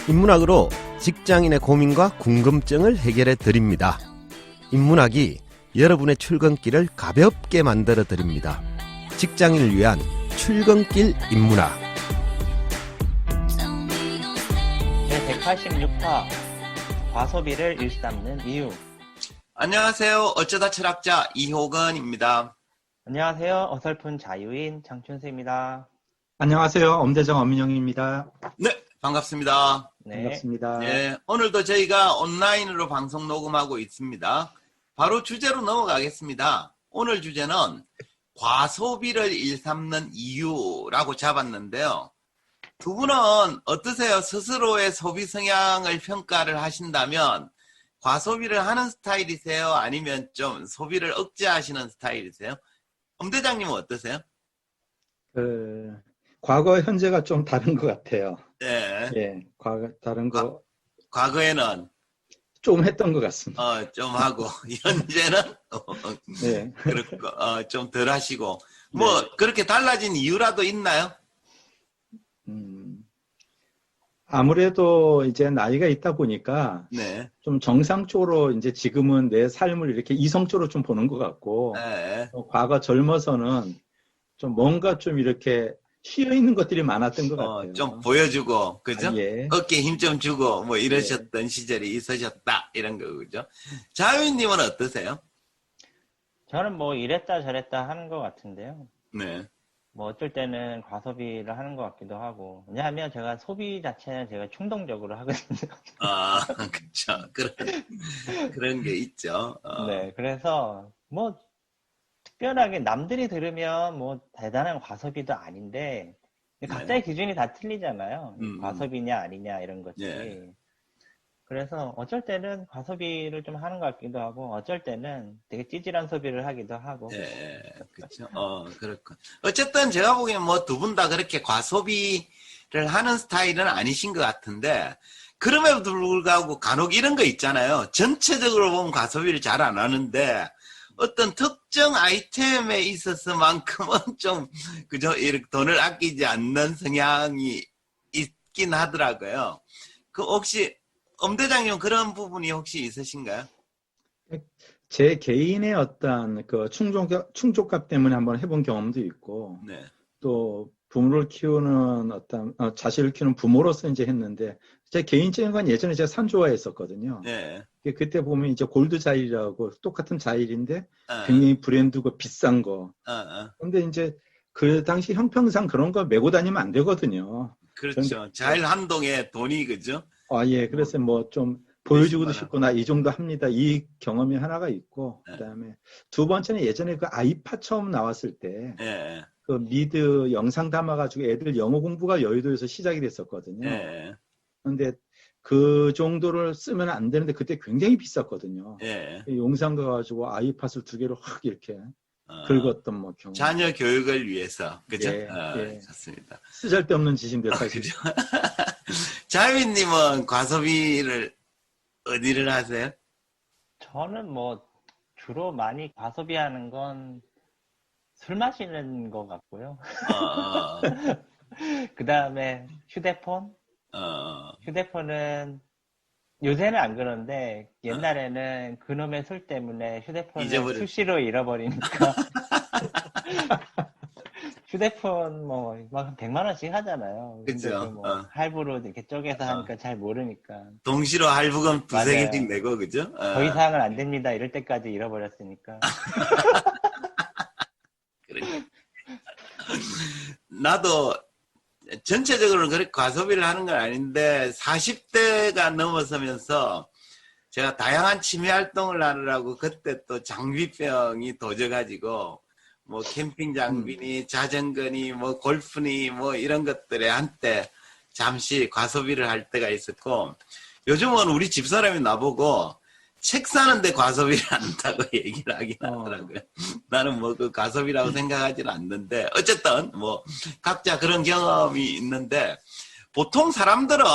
인문학으로 직장인의 고민과 궁금증을 해결해 드립니다. 인문학이 여러분의 출근길을 가볍게 만들어 드립니다. 직장인을 위한 출근길 인문학. 제186화 과소비를 일삼는 이유. 안녕하세요. 어쩌다 철학자 이호건입니다. 안녕하세요. 어설픈 자유인 장춘수입니다. 안녕하세요. 엄대정 엄민영입니다. 네, 반갑습니다. 네. 반갑습니다. 네, 오늘도 저희가 온라인으로 방송 녹음하고 있습니다. 바로 주제로 넘어가겠습니다. 오늘 주제는 과소비를 일삼는 이유라고 잡았는데요. 두 분은 어떠세요? 스스로의 소비 성향을 평가를 하신다면 과소비를 하는 스타일이세요? 아니면 좀 소비를 억제하시는 스타일이세요? 엄 대장님은 어떠세요? 과거 현재가 좀 다른 것 같아요. 네. 예, 다른 거 과거에는 좀 했던 것 같습니다. 좀 하고 현재는 네. 그렇고 좀 덜 하시고 뭐 네. 그렇게 달라진 이유라도 있나요? 아무래도 이제 나이가 있다 보니까 네. 좀 정상적으로 이제 지금은 내 삶을 이렇게 이성적으로 좀 보는 것 같고, 네. 과거 젊어서는 좀 뭔가 좀 이렇게 쉬어 있는 것들이 많았던 것 같아요. 좀 보여주고 그죠? 예. 어깨에 힘 좀 주고 뭐 이러셨던 시절이 있으셨다 이런 거 그죠? 자유인님은 어떠세요? 저는 뭐 이랬다 저랬다 하는 것 같은데요. 네. 뭐 어쩔 때는 과소비를 하는 것 같기도 하고. 왜냐하면 제가 소비 자체는 제가 충동적으로 하거든요. 그렇죠. 그런 게 있죠. 네. 그래서 뭐 특별하게 남들이 들으면 뭐 대단한 과소비도 아닌데 각자의 기준이 다 틀리잖아요. 과소비냐 아니냐 이런 것들이. 네. 그래서 어쩔 때는 과소비를 좀 하는 것 같기도 하고 어쩔 때는 되게 찌질한 소비를 하기도 하고. 네, 그렇죠. 그렇고 어쨌든 제가 보기엔 뭐 두 분 다 그렇게 과소비를 하는 스타일은 아니신 것 같은데 그럼에도 불구하고 간혹 이런 거 있잖아요. 전체적으로 보면 과소비를 잘 안 하는데 어떤 특정 아이템에 있어서만큼은 좀 그죠? 이렇게 돈을 아끼지 않는 성향이 있긴 하더라고요. 그 혹시 엄 대장님 그런 부분이 혹시 있으신가요? 제 개인의 어떤 그 충족값 때문에 한번 해본 경험도 있고, 네. 또 부모를 키우는 자식을 키우는 부모로서 이제 했는데, 제 개인적인 건 예전에 제가 산 좋아했었거든요. 네. 그때 보면 이제 골드 자일이라고 똑같은 자일인데 굉장히 브랜드고 비싼 거. 근데 이제 그 당시 형평상 그런 거 메고 다니면 안 되거든요. 그렇죠. 자일 한동에 돈이 그죠? 예. 그래서 뭐 좀 보여주고도 싶고 나 이 정도 합니다. 이 경험이 하나가 있고, 그다음에 두 번째는 예전에 그 아이팟 처음 나왔을 때 그 미드 영상 담아가지고 애들 영어 공부가 여의도에서 시작이 됐었거든요. 근데 그 정도를 쓰면 안 되는데 그때 굉장히 비쌌거든요. 용산 가가지고 아이팟을 2개를 확 이렇게 긁었던 뭐 경험. 자녀 교육을 위해서 그죠? 예. 좋습니다. 쓰잘데없는 짓인데 사실. 그죠? 자유인님은 과소비를 어디를 하세요? 저는 뭐 주로 많이 과소비하는 건 술 마시는 것 같고요. 그 다음에 휴대폰? 휴대폰은 요새는 안 그런데 옛날에는 그놈의 술 때문에 휴대폰을 수시로 잃어버리니까 휴대폰 뭐 막 100만 원씩 하잖아요. 그죠. 뭐 할부로 이렇게 쪼개서 하니까 잘 모르니까. 동시로 할부금 2-3개씩 내고 그죠? 더 이상은 안 됩니다. 이럴 때까지 잃어버렸으니까. 나도 전체적으로는 그렇게 과소비를 하는 건 아닌데 40대가 넘어서면서 제가 다양한 취미 활동을 하느라고 그때 또 장비병이 도져가지고 뭐 캠핑 장비니 자전거니 뭐 골프니 뭐 이런 것들에 한때 잠시 과소비를 할 때가 있었고 요즘은 우리 집사람이 나보고 책 사는데 과소비를 한다고 얘기를 하긴 하더라고요. 나는 뭐 그 과소비라고 생각하지는 않는데 어쨌든 뭐 각자 그런 경험이 있는데 보통 사람들은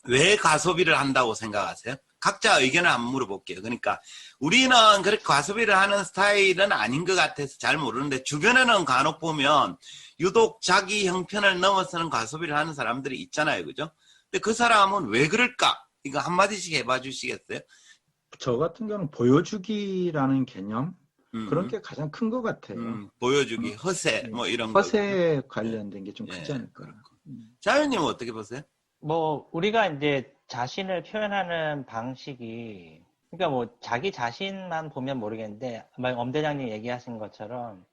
왜 과소비를 한다고 생각하세요? 각자 의견을 한번 물어볼게요. 그러니까 우리는 그렇게 과소비를 하는 스타일은 아닌 것 같아서 잘 모르는데 주변에는 간혹 보면 유독 자기 형편을 넘어서는 과소비를 하는 사람들이 있잖아요. 그죠? 근데 그 사람은 왜 그럴까? 이거 한마디씩 해봐 주시겠어요? 저 같은 경우는 보여주기라는 개념 그런 음, 게 가장 큰 것 같아요. 보여주기, 허세, 예. 뭐 이런 거. 허세에 관련된 게 좀 예, 크지 않을까. 그렇고. 자연님은 어떻게 보세요? 뭐 우리가 이제 자신을 표현하는 방식이 그러니까 뭐 자기 자신만 보면 모르겠는데 엄 대장님 얘기하신 것처럼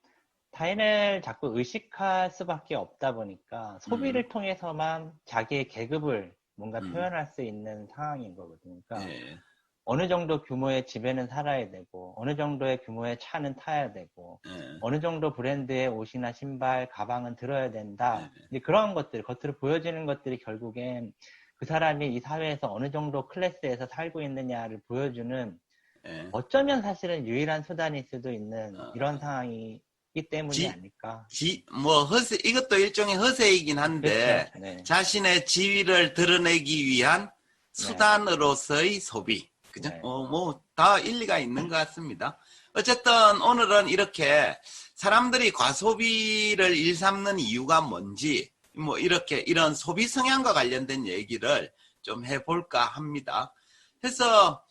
타인을 자꾸 의식할 수밖에 없다 보니까 소비를 통해서만 자기의 계급을 뭔가 표현할 수 있는 상황인 거거든요. 그러니까 예, 어느 정도 규모의 집에는 살아야 되고 어느 정도의 규모의 차는 타야 되고 예, 어느 정도 브랜드의 옷이나 신발, 가방은 들어야 된다. 예. 이제 그러한 것들, 겉으로 보여지는 것들이 결국엔 그 사람이 이 사회에서 어느 정도 클래스에서 살고 있느냐를 보여주는 예. 어쩌면 사실은 유일한 수단일 수도 있는 이런 상황이기 때문이 아닐까. 뭐 허세, 이것도 일종의 허세이긴 한데 그렇죠. 네. 자신의 지위를 드러내기 위한 수단으로서의 소비. 그죠? 네. 뭐 다 일리가 있는 것 같습니다. 어쨌든 오늘은 이렇게 사람들이 과소비를 일삼는 이유가 뭔지 뭐 이렇게 이런 소비 성향과 관련된 얘기를 좀 해볼까 합니다. 그래서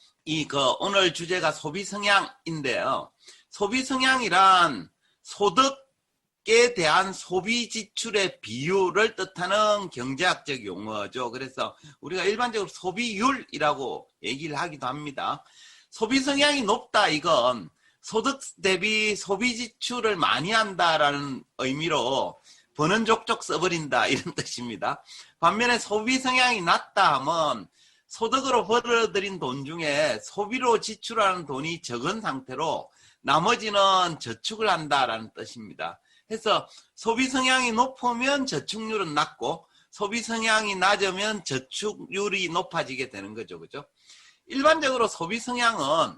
오늘 주제가 소비 성향인데요. 소비 성향이란 소득에 대한 소비 지출의 비율을 뜻하는 경제학적 용어죠. 그래서 우리가 일반적으로 소비율이라고 얘기를 하기도 합니다. 소비 성향이 높다 이건 소득 대비 소비 지출을 많이 한다라는 의미로 버는 족족 써버린다 이런 뜻입니다. 반면에 소비 성향이 낮다 하면 소득으로 벌어들인 돈 중에 소비로 지출하는 돈이 적은 상태로 나머지는 저축을 한다라는 뜻입니다. 그래서 소비 성향이 높으면 저축률은 낮고 소비 성향이 낮으면 저축률이 높아지게 되는 거죠. 그죠? 일반적으로 소비 성향은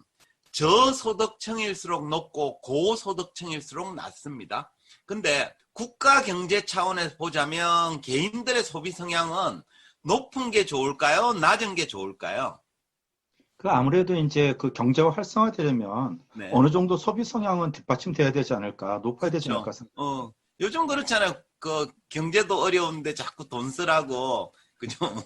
저소득층일수록 높고 고소득층일수록 낮습니다. 근데 국가 경제 차원에서 보자면 개인들의 소비 성향은 높은 게 좋을까요? 낮은 게 좋을까요? 그 아무래도 이제 그 경제가 활성화되려면 네. 어느 정도 소비 성향은 뒷받침돼야 되지 않을까, 높아야 되지 않을까 생각합니다. 요즘 그렇잖아요. 그 경제도 어려운데 자꾸 돈 쓰라고 그죠? 뭐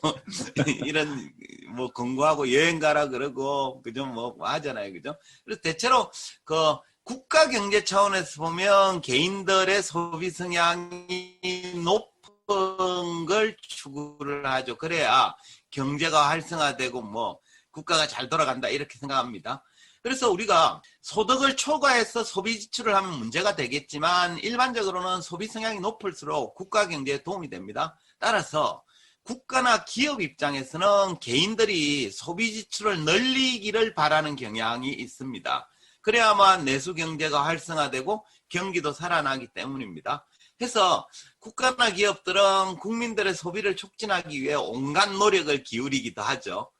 이런 뭐 공부하고 여행 가라 그러고 그죠? 뭐 하잖아요. 그죠? 그래서 대체로 그 국가 경제 차원에서 보면 개인들의 소비 성향이 높은 걸 추구를 하죠. 그래야 경제가 활성화되고 뭐 국가가 잘 돌아간다 이렇게 생각합니다. 그래서 우리가 소득을 초과해서 소비 지출을 하면 문제가 되겠지만 일반적으로는 소비 성향이 높을수록 국가 경제에 도움이 됩니다. 따라서 국가나 기업 입장에서는 개인들이 소비 지출을 늘리기를 바라는 경향이 있습니다. 그래야만 내수 경제가 활성화되고 경기도 살아나기 때문입니다. 그래서 국가나 기업들은 국민들의 소비를 촉진하기 위해 온갖 노력을 기울이기도 하죠.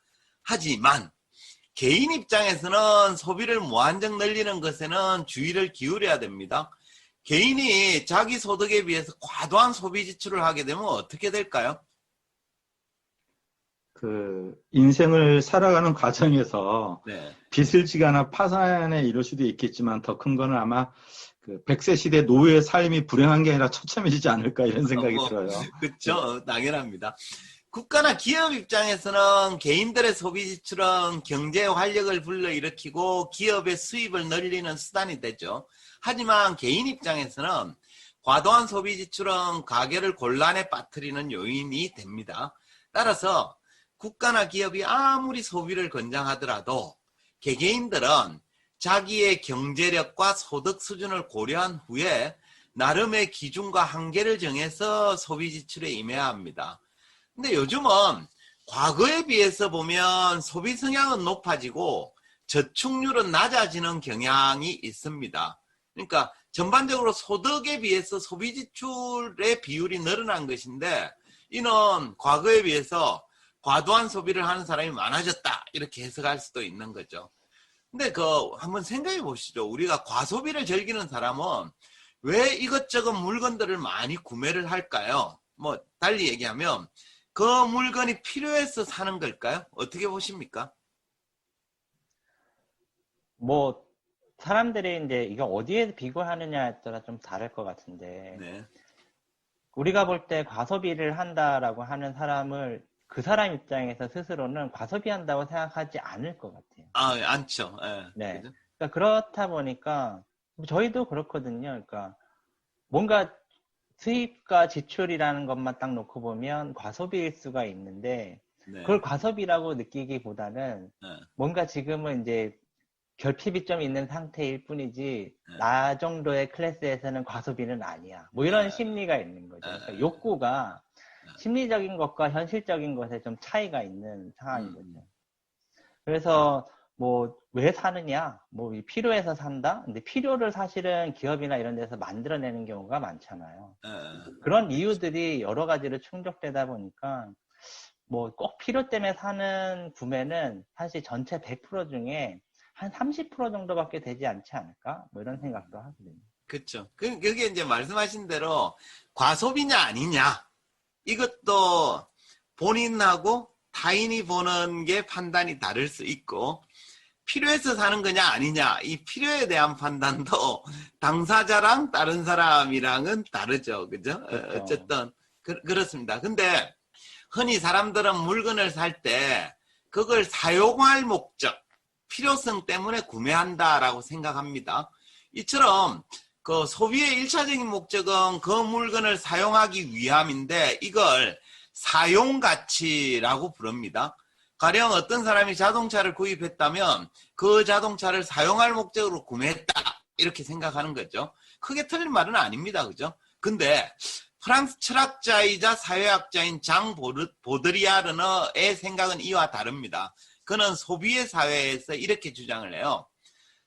하지만 개인 입장에서는 소비를 무한정 늘리는 것에는 주의를 기울여야 됩니다. 개인이 자기 소득에 비해서 과도한 소비 지출을 하게 되면 어떻게 될까요? 그 인생을 살아가는 과정에서 네. 빚을 지거나 파산에 이를 수도 있겠지만 더 큰 거는 아마 그 100세 시대 노후의 삶이 불행한 게 아니라 처참해지지 않을까 이런 생각이 들어요. 그렇죠. 당연합니다. 국가나 기업 입장에서는 개인들의 소비 지출은 경제의 활력을 불러일으키고 기업의 수입을 늘리는 수단이 되죠. 하지만 개인 입장에서는 과도한 소비 지출은 가계를 곤란에 빠뜨리는 요인이 됩니다. 따라서 국가나 기업이 아무리 소비를 권장하더라도 개개인들은 자기의 경제력과 소득 수준을 고려한 후에 나름의 기준과 한계를 정해서 소비 지출에 임해야 합니다. 근데 요즘은 과거에 비해서 보면 소비 성향은 높아지고 저축률은 낮아지는 경향이 있습니다. 그러니까 전반적으로 소득에 비해서 소비 지출의 비율이 늘어난 것인데 이는 과거에 비해서 과도한 소비를 하는 사람이 많아졌다 이렇게 해석할 수도 있는 거죠. 근데 한번 생각해 보시죠. 우리가 과소비를 즐기는 사람은 왜 이것저것 물건들을 많이 구매를 할까요? 뭐 달리 얘기하면 그 물건이 필요해서 사는 걸까요? 어떻게 보십니까? 뭐 사람들이 이제 이거 어디에 비교하느냐에 따라 좀 다를 것 같은데 네. 우리가 볼 때 과소비를 한다라고 하는 사람을 그 사람 입장에서 스스로는 과소비한다고 생각하지 않을 것 같아요. 않죠. 예. 네. 그죠? 그러니까 그렇다 보니까 저희도 그렇거든요. 그러니까 뭔가 수입과 지출이라는 것만 딱 놓고 보면 과소비일 수가 있는데 네. 그걸 과소비라고 느끼기보다는 네. 뭔가 지금은 이제 결핍이 좀 있는 상태일 뿐이지 네. 나 정도의 클래스에서는 과소비는 아니야. 뭐 이런 네. 심리가 있는 거죠. 네. 그러니까 욕구가 심리적인 것과 현실적인 것에 좀 차이가 있는 상황인 거죠. 그래서 뭐 왜 사느냐? 뭐 필요해서 산다? 근데 필요를 사실은 기업이나 이런 데서 만들어내는 경우가 많잖아요. 그런 이유들이 여러 가지로 충족되다 보니까 뭐 꼭 필요 때문에 사는 구매는 사실 전체 100% 중에 한 30% 정도밖에 되지 않지 않을까? 뭐 이런 생각도 하거든요. 그렇죠. 그게 이제 말씀하신 대로 과소비냐 아니냐 이것도 본인하고 타인이 보는 게 판단이 다를 수 있고 필요해서 사는 거냐 아니냐 이 필요에 대한 판단도 당사자랑 다른 사람이랑은 다르죠. 그죠? 그렇죠. 어쨌든 그렇습니다. 근데 흔히 사람들은 물건을 살 때 그걸 사용할 목적, 필요성 때문에 구매한다라고 생각합니다. 이처럼 그 소비의 1차적인 목적은 그 물건을 사용하기 위함인데 이걸 사용가치라고 부릅니다. 가령 어떤 사람이 자동차를 구입했다면 그 자동차를 사용할 목적으로 구매했다 이렇게 생각하는 거죠. 크게 틀린 말은 아닙니다. 그죠? 근데 프랑스 철학자이자 사회학자인 장 보드리아르의 생각은 이와 다릅니다. 그는 소비의 사회에서 이렇게 주장을 해요.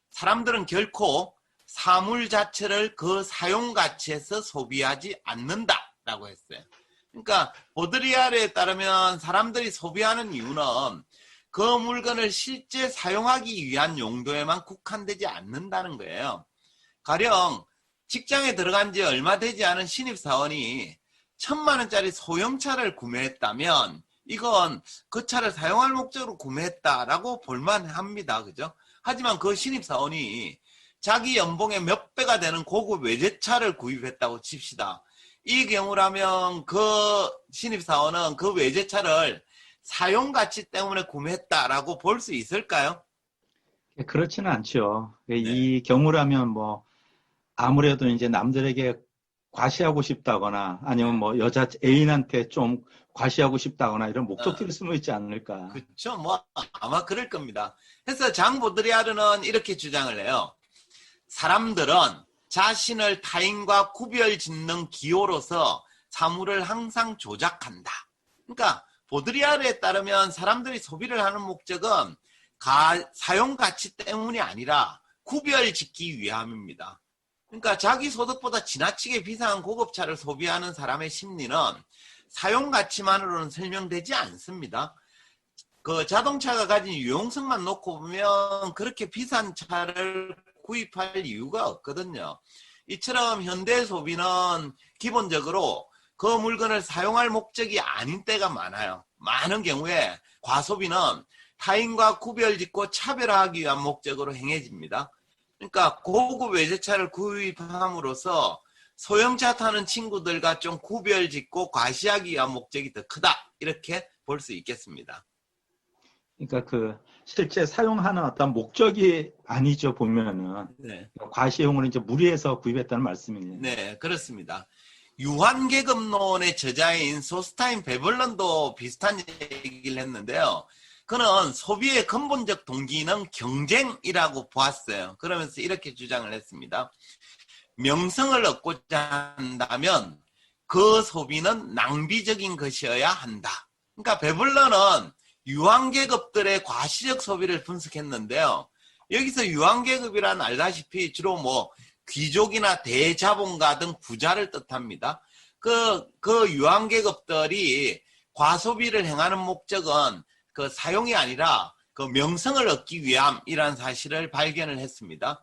사람들은 결코 사물 자체를 그 사용 가치에서 소비하지 않는다라고 했어요. 그러니까 보드리아르에 따르면 사람들이 소비하는 이유는 그 물건을 실제 사용하기 위한 용도에만 국한되지 않는다는 거예요. 가령 직장에 들어간 지 얼마 되지 않은 신입사원이 1,000만 원짜리 소형차를 구매했다면 이건 그 차를 사용할 목적으로 구매했다라고 볼만합니다. 그죠? 하지만 그 신입사원이 자기 연봉의 몇 배가 되는 고급 외제차를 구입했다고 칩시다. 이 경우라면 그 신입사원은 그 외제차를 사용가치 때문에 구매했다라고 볼 수 있을까요? 그렇지는 않죠. 네. 이 경우라면 뭐 아무래도 이제 남들에게 과시하고 싶다거나 아니면 뭐 여자 애인한테 좀 과시하고 싶다거나 이런 목적들이 숨어 있지 않을까. 그렇죠. 뭐 아마 그럴 겁니다. 그래서 장 보드리아르는 이렇게 주장을 해요. 사람들은 자신을 타인과 구별짓는 기호로서 사물을 항상 조작한다. 그러니까 보드리아르에 따르면 사람들이 소비를 하는 목적은 사용 가치 때문이 아니라 구별짓기 위함입니다. 그러니까 자기 소득보다 지나치게 비싼 고급차를 소비하는 사람의 심리는 사용 가치만으로는 설명되지 않습니다. 그 자동차가 가진 유용성만 놓고 보면 그렇게 비싼 차를 구입할 이유가 없거든요. 이처럼 현대 소비는 기본적으로 그 물건을 사용할 목적이 아닌 때가 많아요. 많은 경우에 과소비는 타인과 구별짓고 차별화하기 위한 목적으로 행해집니다. 그러니까 고급 외제차를 구입함으로써 소형차 타는 친구들과 좀 구별짓고 과시하기 위한 목적이 더 크다. 이렇게 볼 수 있겠습니다. 그러니까 그 실제 사용하는 어떤 목적이 아니죠, 보면은. 네. 과시용으로 이제 무리해서 구입했다는 말씀이네요. 네, 그렇습니다. 유한계급론의 저자인 소스타인 베벌런도 비슷한 얘기를 했는데요. 그는 소비의 근본적 동기는 경쟁이라고 보았어요. 그러면서 이렇게 주장을 했습니다. 명성을 얻고자 한다면 그 소비는 낭비적인 것이어야 한다. 그러니까 베벌런은 유한계급들의 과시적 소비를 분석했는데요. 여기서 유한계급이란 알다시피 주로 뭐 귀족이나 대자본가 등 부자를 뜻합니다. 그 유한계급들이 과소비를 행하는 목적은 그 사용이 아니라 그 명성을 얻기 위함이라는 사실을 발견을 했습니다.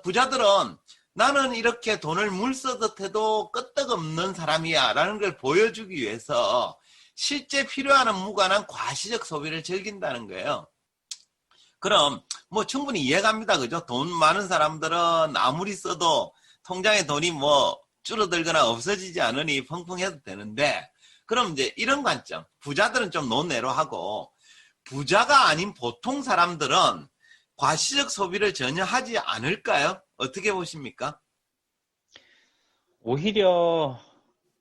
부자들은 나는 이렇게 돈을 물쓰듯 해도 끄떡없는 사람이야 라는 걸 보여주기 위해서 실제 필요하는 무관한 과시적 소비를 즐긴다는 거예요. 그럼 뭐 충분히 이해갑니다. 그죠? 돈 많은 사람들은 아무리 써도 통장에 돈이 뭐 줄어들거나 없어지지 않으니 펑펑 해도 되는데 그럼 이제 이런 관점, 부자들은 좀 논외로 하고 부자가 아닌 보통 사람들은 과시적 소비를 전혀 하지 않을까요? 어떻게 보십니까? 오히려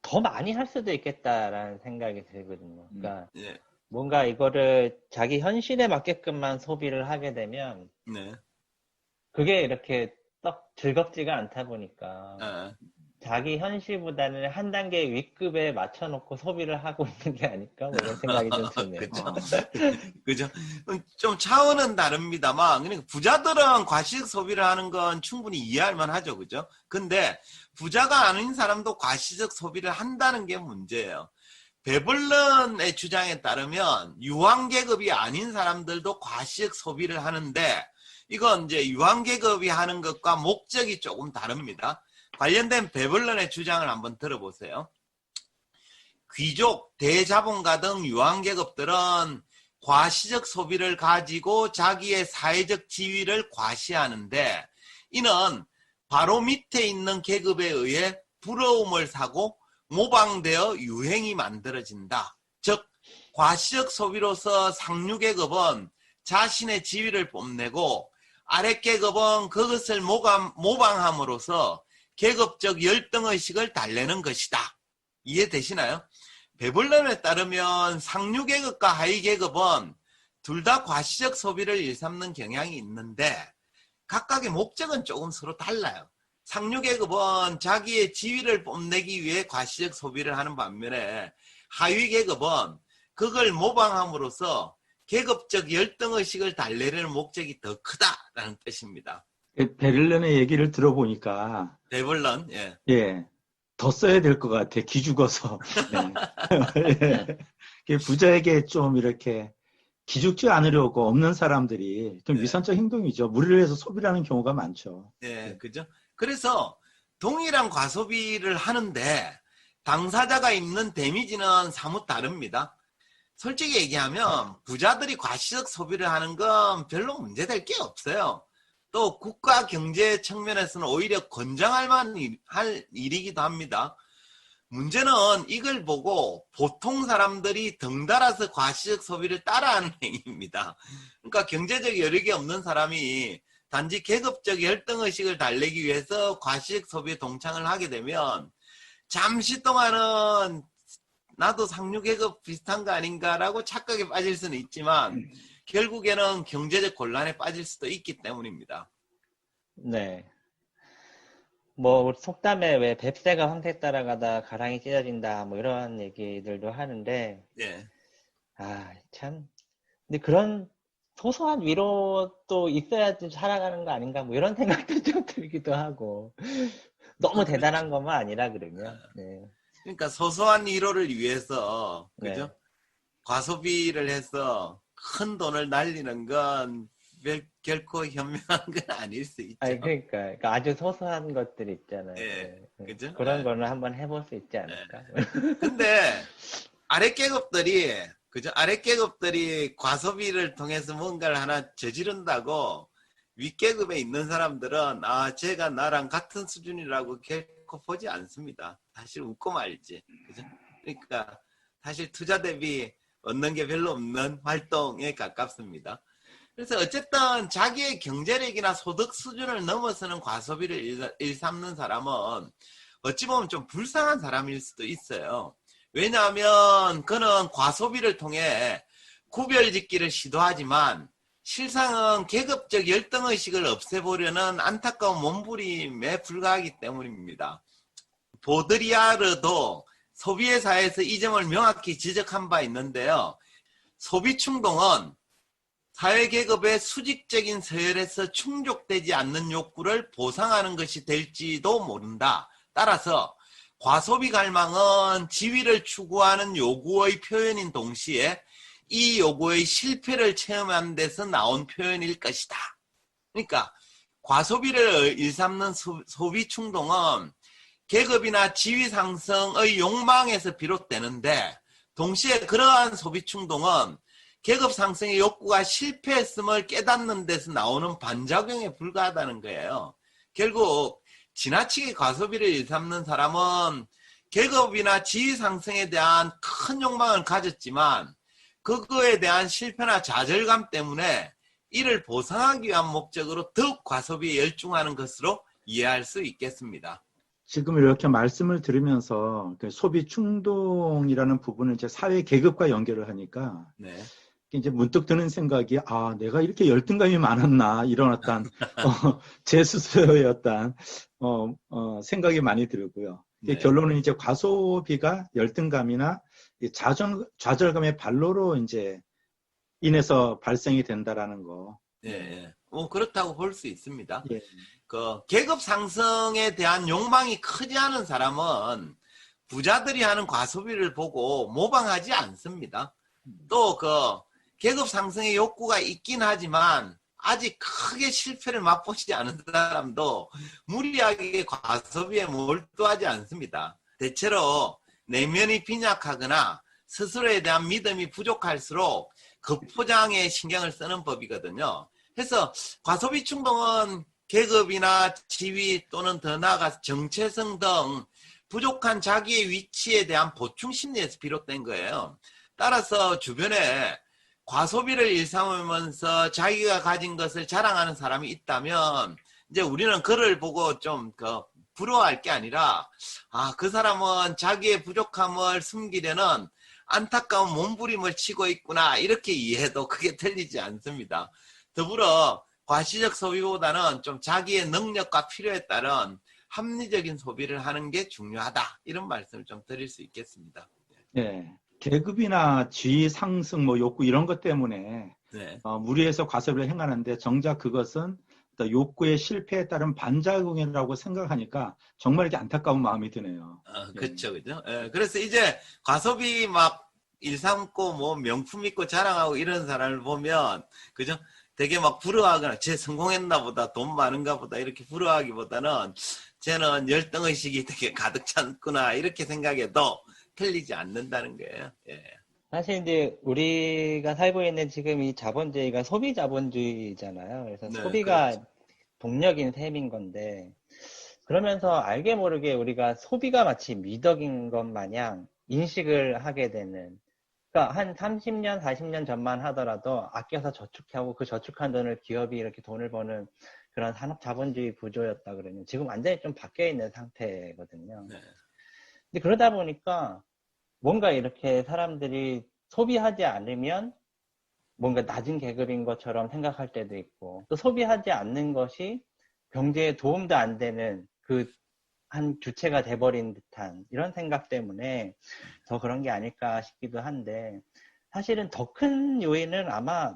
더 많이 할 수도 있겠다라는 생각이 들거든요. 그러니까 예. 뭔가 이거를 자기 현실에 맞게끔만 소비를 하게 되면 네. 그게 이렇게 딱 즐겁지가 않다 보니까 예. 자기 현실보다는 한 단계 윗급에 맞춰놓고 소비를 하고 있는 게 아닐까? 뭐 이런 생각이 좀 드네요. 그죠. 그죠. 좀 차원은 다릅니다만, 그러니까 부자들은 과시적 소비를 하는 건 충분히 이해할 만하죠. 그죠? 근데 부자가 아닌 사람도 과시적 소비를 한다는 게 문제예요. 베벌런의 주장에 따르면 유황계급이 아닌 사람들도 과시적 소비를 하는데, 이건 이제 유황계급이 하는 것과 목적이 조금 다릅니다. 관련된 베벌런의 주장을 한번 들어보세요. 귀족, 대자본가 등 유황계급들은 과시적 소비를 가지고 자기의 사회적 지위를 과시하는데, 이는 바로 밑에 있는 계급에 의해 부러움을 사고 모방되어 유행이 만들어진다. 즉 과시적 소비로서 상류계급은 자신의 지위를 뽐내고 아랫계급은 그것을 모방함으로써 계급적 열등의식을 달래는 것이다. 이해되시나요? 베벌런에 따르면 상류계급과 하위계급은 둘 다 과시적 소비를 일삼는 경향이 있는데 각각의 목적은 조금 서로 달라요. 상류계급은 자기의 지위를 뽐내기 위해 과시적 소비를 하는 반면에 하위계급은 그걸 모방함으로써 계급적 열등의식을 달래려는 목적이 더 크다라는 뜻입니다. 베를린의 얘기를 들어보니까 베벌런, 예. 예, 더 써야 될 것 같아. 기죽어서. 예. 부자에게 좀 이렇게 기죽지 않으려고 없는 사람들이 좀 위선적 행동이죠. 무리를 해서 소비를 하는 경우가 많죠. 예, 그죠? 그래서 동일한 과소비를 하는데 당사자가 입는 데미지는 사뭇 다릅니다. 솔직히 얘기하면 부자들이 과시적 소비를 하는 건 별로 문제될 게 없어요. 또 국가 경제 측면에서는 오히려 권장할 만한 일이기도 합니다. 문제는 이걸 보고 보통 사람들이 덩달아서 과시적 소비를 따라하는 행위입니다. 그러니까 경제적 여력이 없는 사람이 단지 계급적 열등의식을 달래기 위해서 과시적 소비에 동참을 하게 되면 잠시 동안은 나도 상류계급 비슷한 거 아닌가라고 착각에 빠질 수는 있지만 결국에는 경제적 곤란에 빠질 수도 있기 때문입니다. 네. 뭐 속담에 왜 뱁새가 황새 따라가다 가랑이 찢어진다 뭐 이런 얘기들도 하는데 예. 참 근데 그런 소소한 위로도 있어야지 살아가는 거 아닌가 뭐 이런 생각도 좀 들기도 하고 너무 대단한 것만 아니라 그러면 네. 그러니까 소소한 위로를 위해서 그죠? 네. 과소비를 해서 큰 돈을 날리는 건 결코 현명한 건 아닐 수 있죠. 아니 그러니까 아주 소소한 것들 있잖아요. 예, 네. 그죠? 그런 예. 거는 한번 해볼 수 있지 않을까? 근데 아랫계급들이 그죠? 아랫계급들이 과소비를 통해서 뭔가를 하나 저지른다고 윗계급에 있는 사람들은 쟤가 나랑 같은 수준이라고 결코 보지 않습니다. 사실 웃고 말지. 그죠? 그러니까 사실 투자 대비 얻는 게 별로 없는 활동에 가깝습니다. 그래서 어쨌든 자기의 경제력이나 소득 수준을 넘어서는 과소비를 일삼는 사람은 어찌 보면 좀 불쌍한 사람일 수도 있어요. 왜냐하면 그는 과소비를 통해 구별짓기를 시도하지만 실상은 계급적 열등의식을 없애보려는 안타까운 몸부림에 불과하기 때문입니다. 보드리아르도 소비회사에서 이 점을 명확히 지적한 바 있는데요. 소비 충동은 사회계급의 수직적인 서열에서 충족되지 않는 욕구를 보상하는 것이 될지도 모른다. 따라서 과소비 갈망은 지위를 추구하는 요구의 표현인 동시에 이 요구의 실패를 체험한 데서 나온 표현일 것이다. 그러니까 과소비를 일삼는 소비 충동은 계급이나 지위 상승의 욕망에서 비롯되는데 동시에 그러한 소비 충동은 계급 상승의 욕구가 실패했음을 깨닫는 데서 나오는 반작용에 불과하다는 거예요. 결국 지나치게 과소비를 일삼는 사람은 계급이나 지위 상승에 대한 큰 욕망을 가졌지만 그거에 대한 실패나 좌절감 때문에 이를 보상하기 위한 목적으로 더욱 과소비에 열중하는 것으로 이해할 수 있겠습니다. 지금 이렇게 말씀을 들으면서 그 소비 충동이라는 부분을 이제 사회 계급과 연결을 하니까 네. 이제 문득 드는 생각이 내가 이렇게 열등감이 많았나 이런 어떤 제 스스로의 어떤 생각이 많이 들고요. 네. 결론은 이제 과소비가 열등감이나 좌절감의 발로로 이제 인해서 발생이 된다라는 거. 예. 그렇다고 볼 수 있습니다. 예. 그 계급 상승에 대한 욕망이 크지 않은 사람은 부자들이 하는 과소비를 보고 모방하지 않습니다. 또 그 계급 상승의 욕구가 있긴 하지만 아직 크게 실패를 맛보지 않은 사람도 무리하게 과소비에 몰두하지 않습니다. 대체로 내면이 빈약하거나 스스로에 대한 믿음이 부족할수록 급포장에 신경을 쓰는 법이거든요. 그래서 과소비 충동은 계급이나 지위 또는 더 나아가 정체성 등 부족한 자기의 위치에 대한 보충 심리에서 비롯된 거예요. 따라서 주변에 과소비를 일삼으면서 자기가 가진 것을 자랑하는 사람이 있다면 이제 우리는 그를 보고 좀 부러워할 게 아니라 그 사람은 자기의 부족함을 숨기려는 안타까운 몸부림을 치고 있구나 이렇게 이해해도 크게 틀리지 않습니다. 더불어 과시적 소비보다는 좀 자기의 능력과 필요에 따른 합리적인 소비를 하는 게 중요하다 이런 말씀을 좀 드릴 수 있겠습니다. 네. 계급이나 지위 상승 욕구 이런 것 때문에 네. 무리해서 과소비를 행하는데 정작 그것은 욕구의 실패에 따른 반작용이라고 생각하니까 정말 이렇게 안타까운 마음이 드네요. 그렇죠, 그죠? 예, 그래서 이제 과소비 막 일삼고 명품 입고 자랑하고 이런 사람을 보면 그죠? 되게 막 부러워하거나 쟤 성공했나 보다 돈 많은가 보다 이렇게 부러워하기보다는 쟤는 열등의식이 되게 가득 찼구나 이렇게 생각해도 틀리지 않는다는 거예요. 예. 사실 이제 우리가 살고 있는 지금 이 자본주의가 소비 자본주의잖아요. 그래서 네, 소비가 그렇죠. 동력인 셈인 건데 그러면서 알게 모르게 우리가 소비가 마치 미덕인 것 마냥 인식을 하게 되는, 그러니까 한 30년, 40년 전만 하더라도 아껴서 저축하고 그 저축한 돈을 기업이 이렇게 돈을 버는 그런 산업 자본주의 구조였다 그러면 지금 완전히 좀 바뀌어 있는 상태거든요. 네. 근데 그러다 보니까 뭔가 이렇게 사람들이 소비하지 않으면 뭔가 낮은 계급인 것처럼 생각할 때도 있고, 또 소비하지 않는 것이 경제에 도움도 안 되는 그 한 주체가 돼버린 듯한 이런 생각 때문에 더 그런 게 아닐까 싶기도 한데, 사실은 더 큰 요인은 아마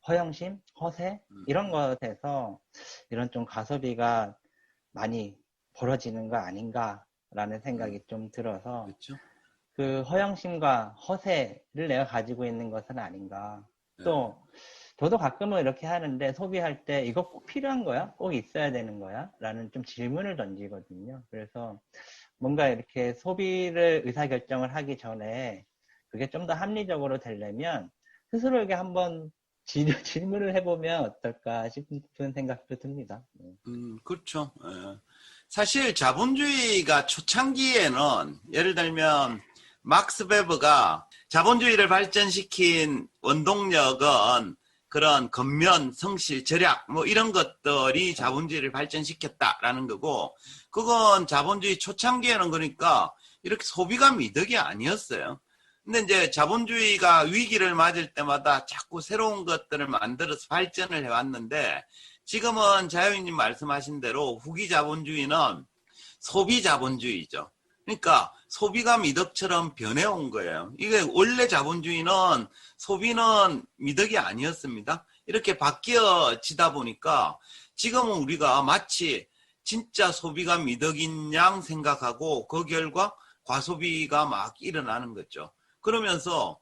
허영심, 허세 이런 것에서 이런 좀 과소비가 많이 벌어지는 거 아닌가라는 생각이 좀 들어서, 그렇죠. 그 허영심과 허세를 내가 가지고 있는 것은 아닌가. 또 저도 가끔은 이렇게 하는데, 소비할 때 이거 꼭 필요한 거야? 꼭 있어야 되는 거야? 라는 좀 질문을 던지거든요. 그래서 뭔가 이렇게 소비를 의사결정을 하기 전에 그게 좀 더 합리적으로 되려면 스스로에게 한번 질문을 해보면 어떨까 싶은 생각도 듭니다. 그렇죠. 예. 사실 자본주의가 초창기에는 예를 들면 막스 베버가 자본주의를 발전시킨 원동력은 그런 겉면, 성실, 절약 이런 것들이 자본주의를 발전시켰다라는 거고, 그건 자본주의 초창기에는 그러니까 이렇게 소비가 미덕이 아니었어요. 근데 이제 자본주의가 위기를 맞을 때마다 자꾸 새로운 것들을 만들어서 발전을 해왔는데, 지금은 자유인님 말씀하신 대로 후기 자본주의는 소비 자본주의죠. 그러니까 소비가 미덕처럼 변해온 거예요. 이게 원래 자본주의는 소비는 미덕이 아니었습니다. 이렇게 바뀌어지다 보니까 지금은 우리가 마치 진짜 소비가 미덕인 양 생각하고 그 결과 과소비가 막 일어나는 거죠. 그러면서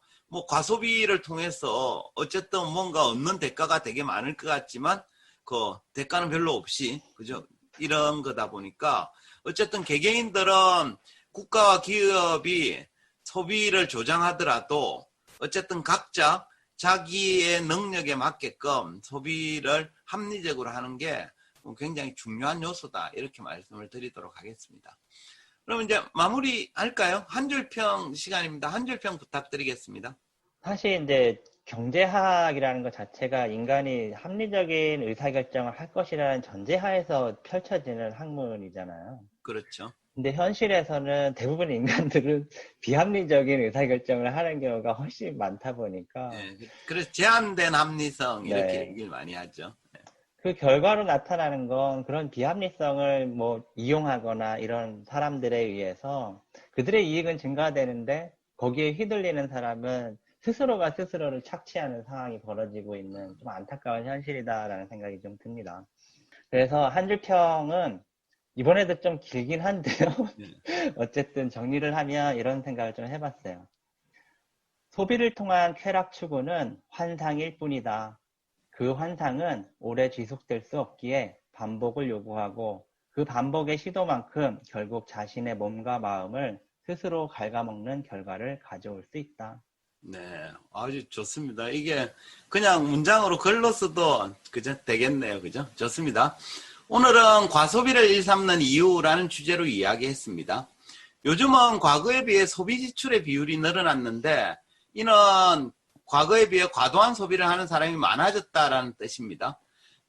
과소비를 통해서 어쨌든 뭔가 얻는 대가가 되게 많을 것 같지만 그 대가는 별로 없이, 그죠? 이런 거다 보니까 어쨌든 개개인들은 국가와 기업이 소비를 조장하더라도 어쨌든 각자 자기의 능력에 맞게끔 소비를 합리적으로 하는 게 굉장히 중요한 요소다, 이렇게 말씀을 드리도록 하겠습니다. 그럼 이제 마무리할까요? 한 줄평 시간입니다. 한 줄평 부탁드리겠습니다. 사실 이제 경제학이라는 것 자체가 인간이 합리적인 의사결정을 할 것이라는 전제하에서 펼쳐지는 학문이잖아요. 그렇죠. 근데 현실에서는 대부분의 인간들은 비합리적인 의사결정을 하는 경우가 훨씬 많다 보니까 네, 그래서 제한된 합리성 이렇게 네. 얘기를 많이 하죠. 네. 그 결과로 나타나는 건 그런 비합리성을 뭐 이용하거나 이런 사람들에 의해서 그들의 이익은 증가되는데 거기에 휘둘리는 사람은 스스로가 스스로를 착취하는 상황이 벌어지고 있는 좀 안타까운 현실이다라는 생각이 좀 듭니다. 그래서 한 줄 평은 이번에도 좀 길긴 한데요. 어쨌든 정리를 하면 이런 생각을 좀 해봤어요. 소비를 통한 쾌락 추구는 환상일 뿐이다. 그 환상은 오래 지속될 수 없기에 반복을 요구하고 그 반복의 시도만큼 결국 자신의 몸과 마음을 스스로 갉아먹는 결과를 가져올 수 있다. 네, 아주 좋습니다. 이게 그냥 문장으로 글로 써도 그죠? 되겠네요. 그죠? 좋습니다. 오늘은 과소비를 일삼는 이유라는 주제로 이야기했습니다. 요즘은 과거에 비해 소비 지출의 비율이 늘어났는데 이는 과거에 비해 과도한 소비를 하는 사람이 많아졌다라는 뜻입니다.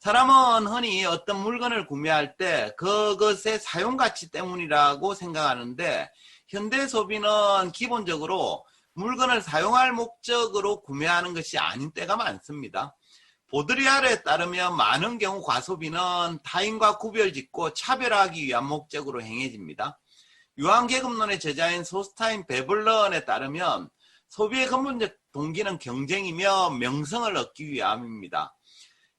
사람은 흔히 어떤 물건을 구매할 때 그것의 사용가치 때문이라고 생각하는데 현대 소비는 기본적으로 물건을 사용할 목적으로 구매하는 것이 아닌 때가 많습니다. 보드리아르에 따르면 많은 경우 과소비는 타인과 구별짓고 차별하기 위한 목적으로 행해집니다. 유한계급론의 저자인 소스타인 베블런에 따르면 소비의 근본적 동기는 경쟁이며 명성을 얻기 위함입니다.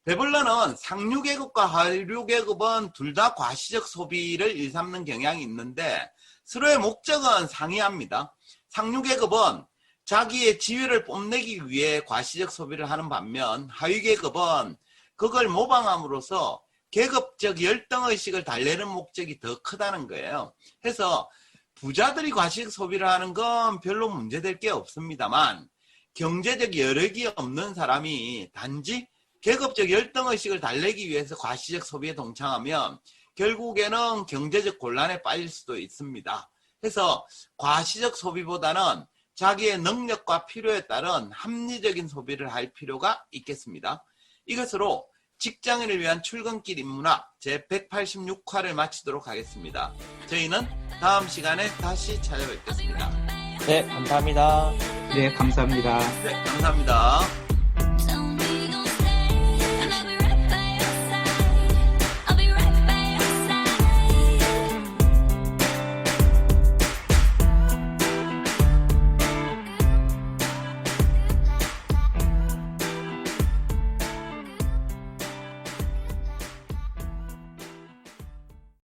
베블런은 상류계급과 하류계급은 둘 다 과시적 소비를 일삼는 경향이 있는데 서로의 목적은 상이합니다. 상류계급은 자기의 지위를 뽐내기 위해 과시적 소비를 하는 반면 하위계급은 그걸 모방함으로써 계급적 열등의식을 달래는 목적이 더 크다는 거예요. 그래서 부자들이 과시적 소비를 하는 건 별로 문제될 게 없습니다만 경제적 여력이 없는 사람이 단지 계급적 열등의식을 달래기 위해서 과시적 소비에 동참하면 결국에는 경제적 곤란에 빠질 수도 있습니다. 그래서 과시적 소비보다는 자기의 능력과 필요에 따른 합리적인 소비를 할 필요가 있겠습니다. 이것으로 직장인을 위한 출근길 인문학 제186화를 마치도록 하겠습니다. 저희는 다음 시간에 다시 찾아뵙겠습니다. 네, 감사합니다. 네, 감사합니다. 네, 감사합니다.